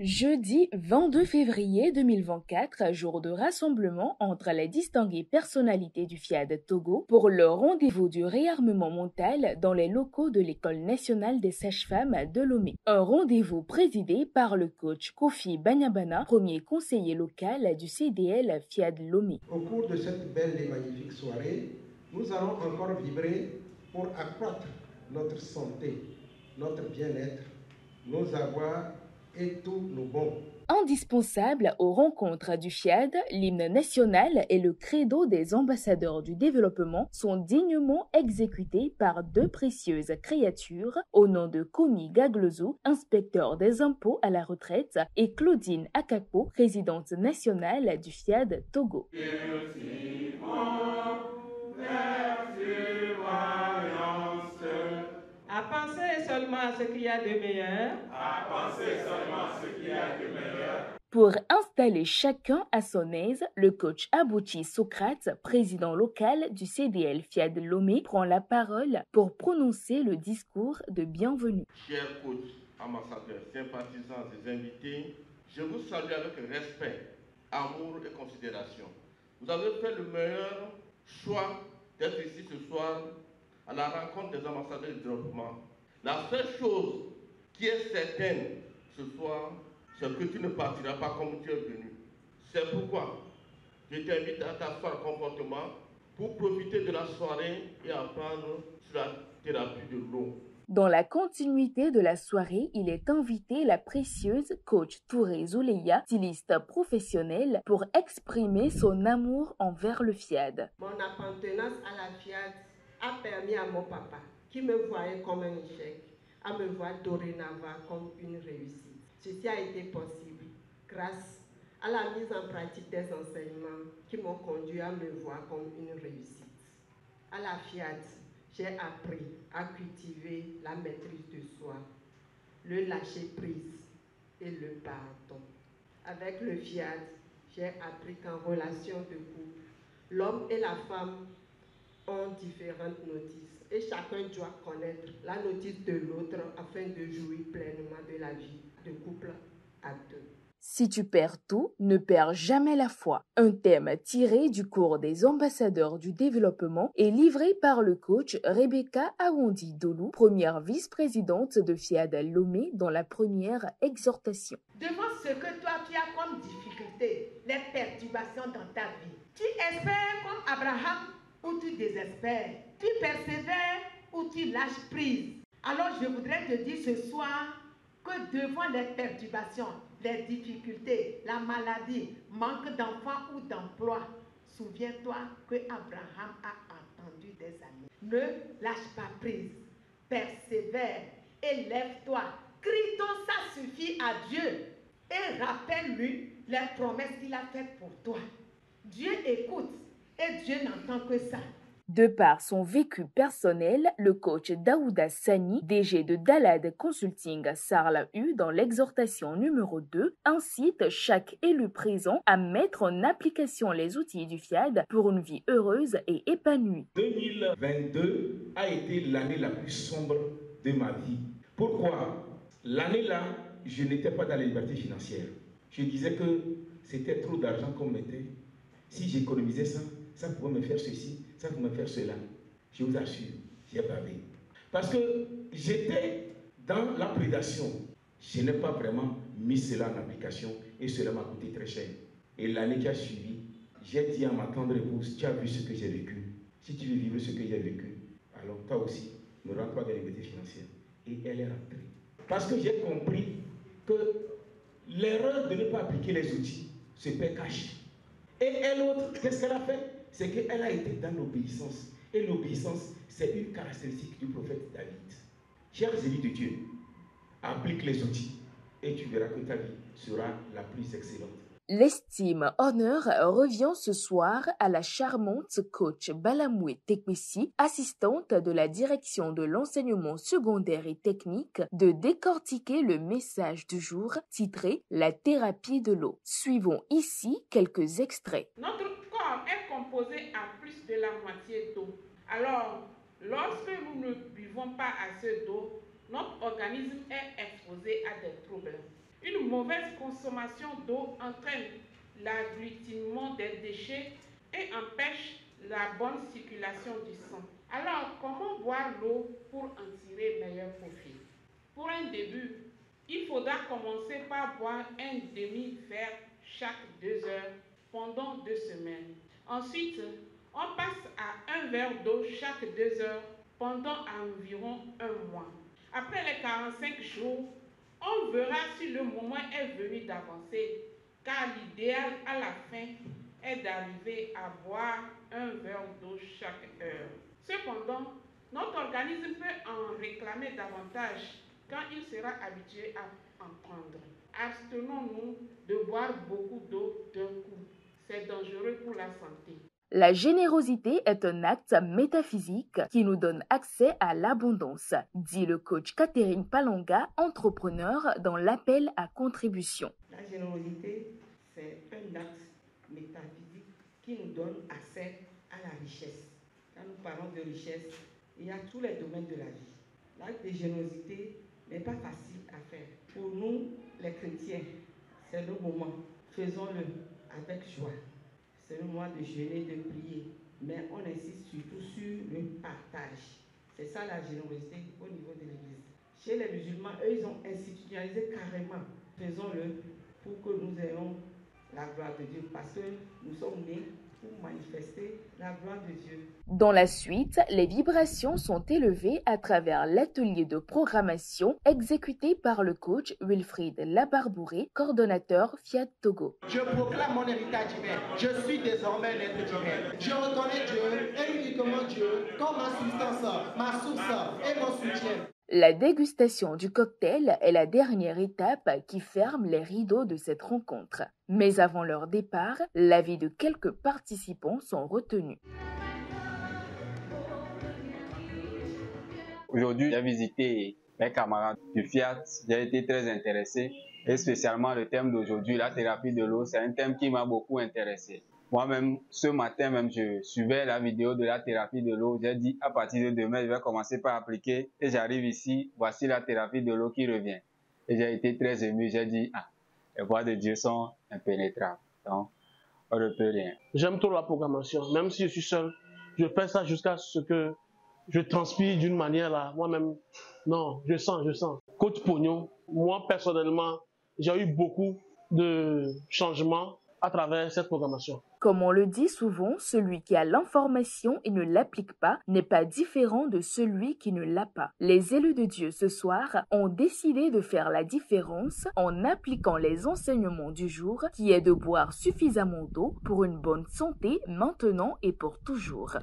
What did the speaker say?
Jeudi 22 février 2024, jour de rassemblement entre les distinguées personnalités du FIAD Togo pour le rendez-vous du réarmement mental dans les locaux de l'École nationale des sages-femmes de Lomé. Un rendez-vous présidé par le coach Kofi Banyabana, premier conseiller local du CDL FIAD Lomé. Au cours de cette belle et magnifique soirée, nous allons encore vibrer pour accroître notre santé, notre bien-être, nos avoirs et tous nos bons. Indispensable aux rencontres du FIAD, l'hymne national et le credo des ambassadeurs du développement sont dignement exécutés par deux précieuses créatures au nom de Komi Gaglozou, inspecteur des impôts à la retraite, et Claudine Akapo, présidente nationale du FIAD Togo. À penser seulement à ce qu'il y a de meilleur. À penser seulement à ce qu'il y a de meilleur. Pour installer chacun à son aise, le coach Abouchi Socrate, président local du CDL FIAD Lomé, prend la parole pour prononcer le discours de bienvenue. Chers coachs, ambassadeurs, sympathisants et invités, je vous salue avec respect, amour et considération. Vous avez fait le meilleur choix d'être ici ce soir à la rencontre des ambassadeurs du développement. La seule chose qui est certaine ce soir, c'est que tu ne partiras pas comme tu es venu. C'est pourquoi je t'invite à t'asseoir confortablement pour profiter de la soirée et apprendre sur la thérapie de l'eau. Dans la continuité de la soirée, il est invité la précieuse coach Touré Zouleya, styliste professionnelle, pour exprimer son amour envers le FIAD. Mon appartenance à la FIAD a permis à mon papa, qui me voyait comme un échec, à me voir dorénavant comme une réussite. Ceci a été possible grâce à la mise en pratique des enseignements qui m'ont conduit à me voir comme une réussite. À la FIAD, j'ai appris à cultiver la maîtrise de soi, le lâcher-prise et le pardon. Avec le FIAD, j'ai appris qu'en relation de couple, l'homme et la femme ont différentes notices et chacun doit connaître la notice de l'autre afin de jouir pleinement de la vie de couple à deux. Si tu perds tout, ne perds jamais la foi. Un thème tiré du cours des ambassadeurs du développement et livré par le coach Rebecca Awondi Dolou, première vice-présidente de FIAD Lomé dans la première exhortation. Devant ce que toi tu as comme difficulté, les perturbations dans ta vie, tu espères comme Abraham ou tu désespères, tu persévères ou tu lâches prise. Alors je voudrais te dire ce soir que devant les perturbations, les difficultés, la maladie, manque d'enfants ou d'emploi, souviens-toi que Abraham a attendu des années. Ne lâche pas prise, persévère et lève-toi. Crie donc, ça suffit à Dieu et rappelle-lui les promesses qu'il a faites pour toi. Dieu écoute et Dieu n'entend que ça. De par son vécu personnel, le coach Daouda Sani, DG de Dalad Consulting Sarla U dans l'exhortation numéro 2, incite chaque élu présent à mettre en application les outils du FIAD pour une vie heureuse et épanouie. 2022 a été l'année la plus sombre de ma vie. Pourquoi? L'année-là, je n'étais pas dans la liberté financière. Je disais que c'était trop d'argent qu'on mettait. Si j'économisais ça, ça pouvait me faire ceci, ça pouvait me faire cela. Je vous assure, j'ai bavé. Parce que j'étais dans la prédation. Je n'ai pas vraiment mis cela en application et cela m'a coûté très cher. Et l'année qui a suivi, j'ai dit à ma tendre épouse, tu as vu ce que j'ai vécu. Si tu veux vivre ce que j'ai vécu, alors toi aussi, ne rentre pas dans la liberté financière. Et elle est rentrée. Parce que j'ai compris que l'erreur de ne pas appliquer les outils se paie cash. Et elle autre, qu'est-ce qu'elle a fait? C'est qu'elle a été dans l'obéissance. Et l'obéissance, c'est une caractéristique du prophète David. Chers élus de Dieu, applique les outils et tu verras que ta vie sera la plus excellente. L'estime honneur revient ce soir à la charmante coach Balamoué Tekmessi, assistante de la direction de l'enseignement secondaire et technique, de décortiquer le message du jour titré La thérapie de l'eau. Suivons ici quelques extraits. Notre corps est composé à plus de la moitié d'eau. Alors, lorsque nous ne buvons pas assez d'eau, notre organisme est exposé à des troubles. Une mauvaise consommation d'eau entraîne l'agglutinement des déchets et empêche la bonne circulation du sang. Alors, comment boire l'eau pour en tirer meilleur profit? Pour un début, il faudra commencer par boire un demi-verre chaque 2 heures pendant 2 semaines. Ensuite, on passe à un verre d'eau chaque 2 heures pendant environ 1 mois. Après les 45 jours, on verra si le moment est venu d'avancer, car l'idéal à la fin est d'arriver à boire un verre d'eau chaque heure. Cependant, notre organisme peut en réclamer davantage quand il sera habitué à en prendre. Abstenons-nous de boire beaucoup d'eau d'un coup. C'est dangereux pour la santé. La générosité est un acte métaphysique qui nous donne accès à l'abondance, dit le coach Catherine Palonga, entrepreneur dans l'appel à contribution. La générosité, c'est un acte métaphysique qui nous donne accès à la richesse. Quand nous parlons de richesse, il y a tous les domaines de la vie. L'acte de générosité n'est pas facile à faire. Pour nous, les chrétiens, c'est le moment. Faisons-le avec joie. C'est le moment de jeûner, de prier. Mais on insiste surtout sur le partage. C'est ça la générosité au niveau de l'Église. Chez les musulmans, eux, ils ont institutionnalisé carrément. Faisons-le pour que nous ayons la gloire de Dieu. Parce que nous sommes nés pour manifester la gloire de Dieu. Dans la suite, les vibrations sont élevées à travers l'atelier de programmation exécuté par le coach Wilfried Labarbouré, coordonnateur Fiat Togo. Je proclame mon héritage divin. Je suis désormais un être divin. Je reconnais Dieu et uniquement Dieu comme ma substance, ma source et mon soutien. La dégustation du cocktail est la dernière étape qui ferme les rideaux de cette rencontre. Mais avant leur départ, l'avis de quelques participants sont retenus. Aujourd'hui, j'ai visité mes camarades du Fiat. J'ai été très intéressé. Et spécialement le thème d'aujourd'hui, la thérapie de l'eau, c'est un thème qui m'a beaucoup intéressé. Moi-même, ce matin même, je suivais la vidéo de la thérapie de l'eau. J'ai dit, à partir de demain, je vais commencer par appliquer. Et j'arrive ici, voici la thérapie de l'eau qui revient. Et j'ai été très ému. J'ai dit, les voies de Dieu sont impénétrables. Donc, on ne peut rien. J'aime trop la programmation. Même si je suis seul, je fais ça jusqu'à ce que je transpire d'une manière là. Moi-même, non, je sens. Coach Pognon, moi personnellement, j'ai eu beaucoup de changements à travers cette programmation. Comme on le dit souvent, celui qui a l'information et ne l'applique pas n'est pas différent de celui qui ne l'a pas. Les élus de Dieu ce soir ont décidé de faire la différence en appliquant les enseignements du jour qui est de boire suffisamment d'eau pour une bonne santé maintenant et pour toujours.